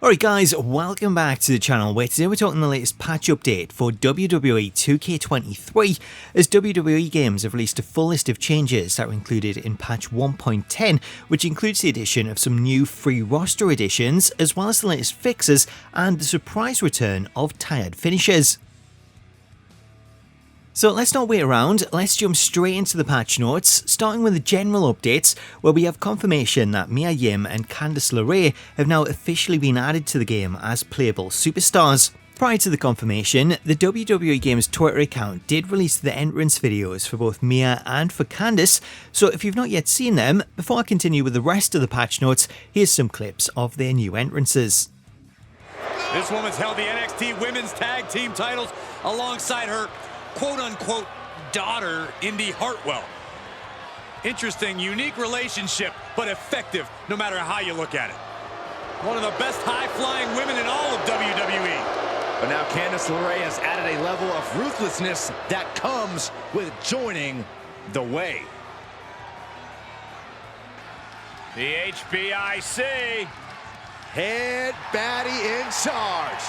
Alright guys, welcome back to the channel where today we're talking the latest patch update for WWE 2K23 as WWE Games have released a full list of changes that were included in patch 1.10, which includes the addition of some new free roster additions as well as the latest fixes and the surprise return of tired finishers. So let's not wait around, let's jump straight into the patch notes, starting with the general updates where we have confirmation that Mia Yim and Candice LeRae have now officially been added to the game as playable superstars. Prior to the confirmation, the WWE Games Twitter account did release the entrance videos for both Mia and for Candice, so if you've not yet seen them, before I continue with the rest of the patch notes, here's some clips of their new entrances. This woman's held the NXT Women's Tag Team titles alongside her quote-unquote daughter, Indy Hartwell. Interesting, unique relationship, but effective no matter how you look at it. One of the best high-flying women in all of WWE. But now Candice LeRae has added a level of ruthlessness that comes with joining the way. The HBIC. Head baddie in charge.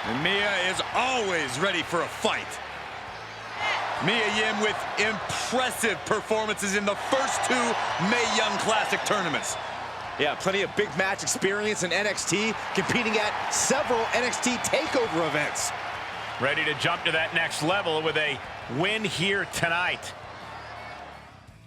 And Mia is always ready for a fight. Mia Yim with impressive performances in the first two Mae Young Classic tournaments. Yeah, plenty of big match experience in NXT, competing at several NXT TakeOver events. Ready to jump to that next level with a win here tonight.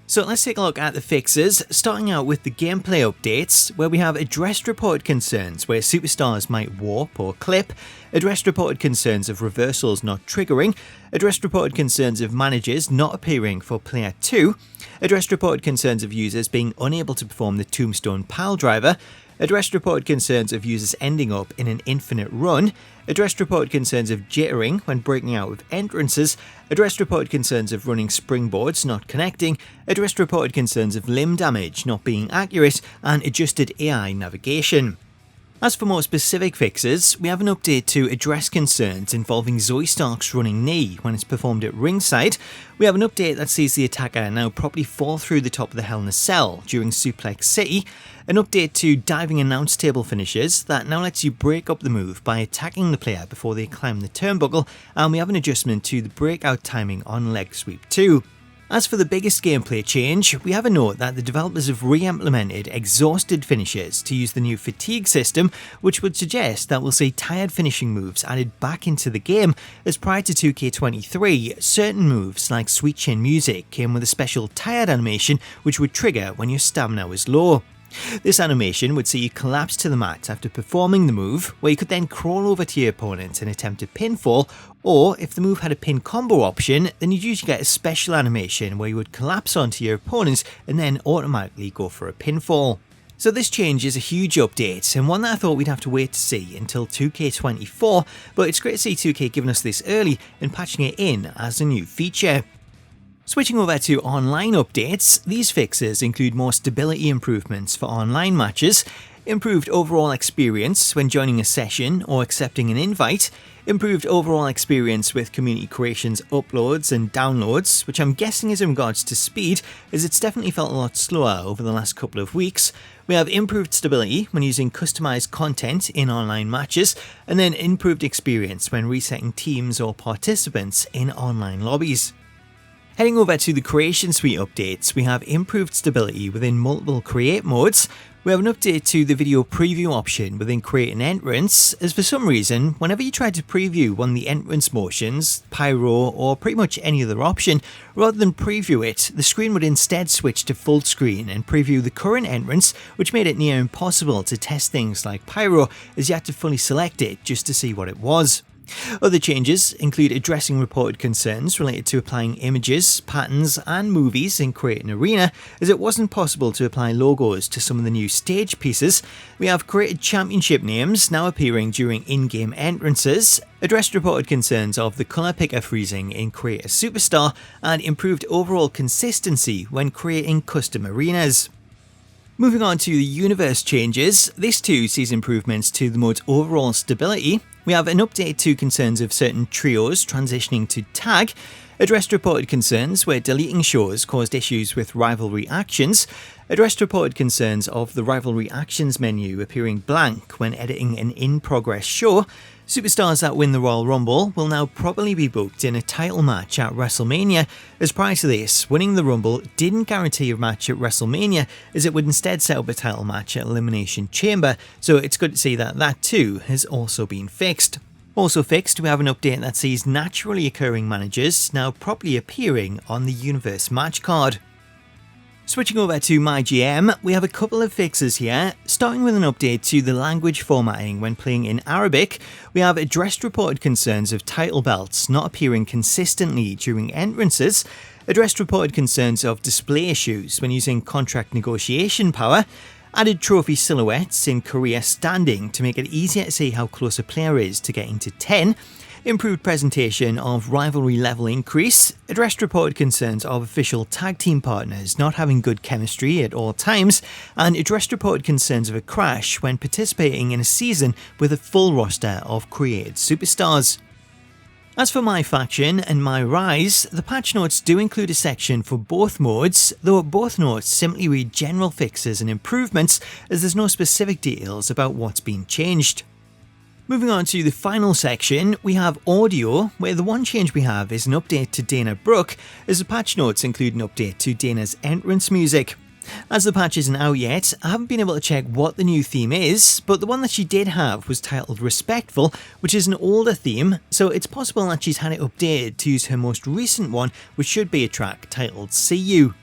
So let's take a look at the fixes, starting out with the gameplay updates, where we have addressed reported concerns where superstars might warp or clip, addressed reported concerns of reversals not triggering, addressed reported concerns of managers not appearing for player 2, addressed reported concerns of users being unable to perform the Tombstone Piledriver, addressed reported concerns of users ending up in an infinite run, addressed reported concerns of jittering when breaking out of entrances, addressed reported concerns of running springboards not connecting, addressed reported concerns of limb damage not being accurate, and adjusted AI navigation. As for more specific fixes, we have an update to address concerns involving Zoe Stark's running knee when it's performed at ringside. We have an update that sees the attacker now properly fall through the top of the Hell in a Cell during Suplex City, an update to diving announce table finishes that now lets you break up the move by attacking the player before they climb the turnbuckle, and we have an adjustment to the breakout timing on Leg Sweep 2. As for the biggest gameplay change, we have a note that the developers have re-implemented exhausted finishes to use the new fatigue system, which would suggest that we'll see tired finishing moves added back into the game, as prior to 2K23, certain moves like Sweet Chin Music came with a special tired animation which would trigger when your stamina was low. This animation would see you collapse to the mat after performing the move, where you could then crawl over to your opponent and attempt a pinfall, or if the move had a pin combo option, then you'd usually get a special animation where you would collapse onto your opponent and then automatically go for a pinfall. So this change is a huge update, and one that I thought we'd have to wait to see until 2K24, but it's great to see 2K giving us this early and patching it in as a new feature. Switching over to online updates, these fixes include more stability improvements for online matches, improved overall experience when joining a session or accepting an invite, improved overall experience with community creations, uploads and downloads, which I'm guessing is in regards to speed, as it's definitely felt a lot slower over the last couple of weeks. We have improved stability when using customized content in online matches, and then improved experience when resetting teams or participants in online lobbies. Heading over to the Creation Suite updates, we have improved stability within multiple create modes. We have an update to the video preview option within Create an Entrance, as for some reason, whenever you try to preview one of the entrance motions, pyro, or pretty much any other option, rather than preview it, the screen would instead switch to full screen and preview the current entrance, which made it near impossible to test things like pyro, as you had to fully select it just to see what it was. Other changes include addressing reported concerns related to applying images, patterns and movies in Create an Arena, as it wasn't possible to apply logos to some of the new stage pieces. We have created championship names now appearing during in-game entrances, addressed reported concerns of the colour picker freezing in Create a Superstar, and improved overall consistency when creating custom arenas. Moving on to the universe changes, this too sees improvements to the mode's overall stability. We have an update to concerns of certain trios transitioning to tag, addressed reported concerns where deleting shows caused issues with rivalry actions, addressed reported concerns of the rivalry actions menu appearing blank when editing an in-progress show, superstars that win the Royal Rumble will now probably be booked in a title match at WrestleMania, as prior to this, winning the Rumble didn't guarantee a match at WrestleMania, as it would instead set up a title match at Elimination Chamber, so it's good to see that that too has also been fixed. Also fixed, we have an update that sees naturally occurring managers now properly appearing on the Universe match card. Switching over to MyGM, we have a couple of fixes here, starting with an update to the language formatting when playing in Arabic. We have addressed reported concerns of title belts not appearing consistently during entrances, addressed reported concerns of display issues when using contract negotiation power, added trophy silhouettes in career standing to make it easier to see how close a player is to getting to 10, improved presentation of rivalry level increase, addressed reported concerns of official tag team partners not having good chemistry at all times, and addressed reported concerns of a crash when participating in a season with a full roster of created superstars. As for MyFaction and MyRise, the patch notes do include a section for both modes, though both notes simply read general fixes and improvements as there's no specific details about what's been changed. Moving on to the final section, we have audio, where the one change we have is an update to Dana Brooke, as the patch notes include an update to Dana's entrance music. As the patch isn't out yet, I haven't been able to check what the new theme is, but the one that she did have was titled Respectful, which is an older theme, so it's possible that she's had it updated to use her most recent one, which should be a track titled See You.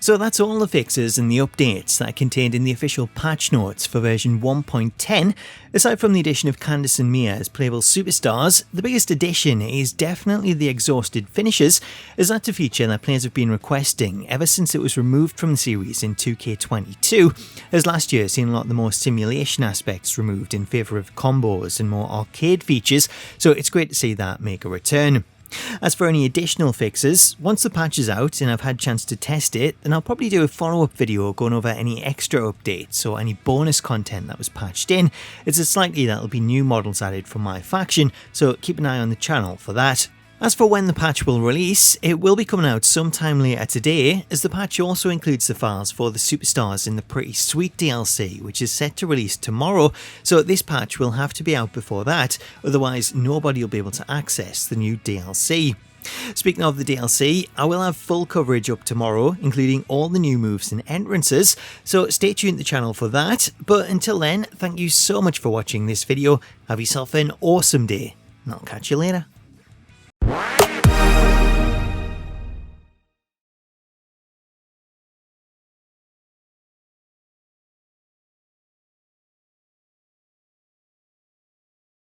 So that's all the fixes and the updates that are contained in the official patch notes for version 1.10. Aside from the addition of Candice and Mia as playable superstars, the biggest addition is definitely the exhausted finishes, as that's a feature that players have been requesting ever since it was removed from the series in 2K22, as last year seen a lot of the more simulation aspects removed in favour of combos and more arcade features, so it's great to see that make a return. As for any additional fixes, once the patch is out and I've had a chance to test it, then I'll probably do a follow-up video going over any extra updates or any bonus content that was patched in. It's likely that there'll be new models added for MyFaction, so keep an eye on the channel for that. As for when the patch will release, it will be coming out sometime later today, as the patch also includes the files for the superstars in the Pretty Sweet DLC, which is set to release tomorrow, so this patch will have to be out before that, otherwise nobody will be able to access the new DLC. Speaking of the DLC, I will have full coverage up tomorrow, including all the new moves and entrances, so stay tuned to the channel for that, but until then, thank you so much for watching this video, have yourself an awesome day, and I'll catch you later.